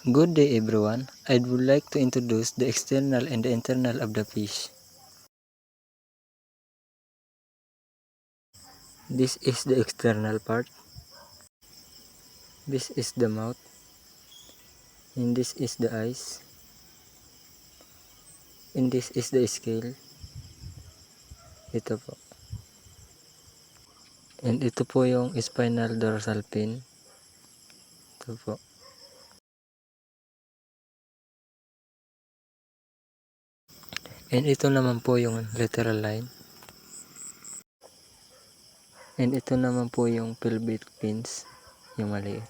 Good day everyone. I would like to introduce the external and the internal of the fish. This is the external part. This is the mouth. And this is the eyes. And this is the scale. Ito po. And ito po yung spinal dorsal fin. Ito po. And ito naman po yung lateral line. And ito naman po yung pelvic fins. Yung maliit.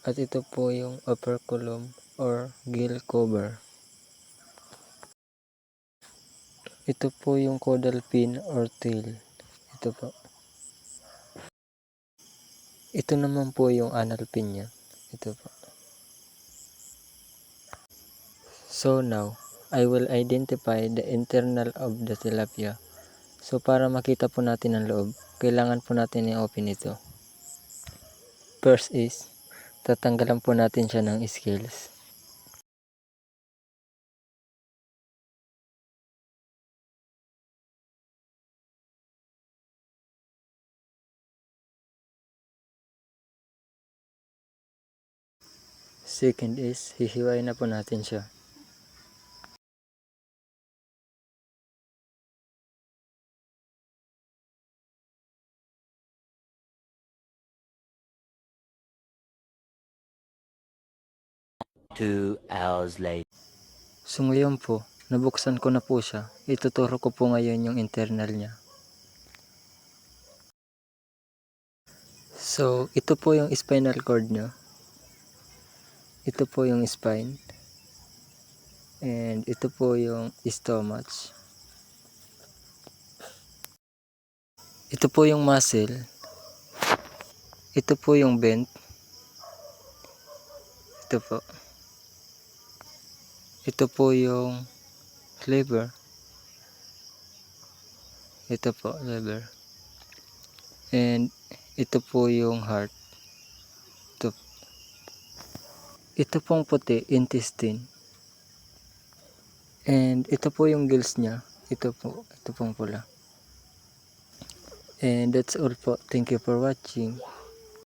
At ito po yung operculum or gill cover. Ito po yung caudal fin or tail. Ito po. Ito naman po yung anal fin niya. Ito po. So now, I will identify the internal of the tilapia. So para makita po natin ang loob, kailangan po natin i-open ito. First is, tatanggalan po natin siya ng scales. Second is, hihiwain na po natin siya. Two hours later. So ngayon po, nabuksan ko na po siya. Ituturo ko po ngayon yung internal niya. So, ito po yung spinal cord niya. Ito po yung spine. And ito po yung stomach. Ito po yung muscle. Ito po yung vent. Ito po. Ito po yung liver. Ito po, liver. And ito po yung heart. Ito pong puti, intestine. And ito po yung gills niya. Ito pong pula. And that's all po. Thank you for watching.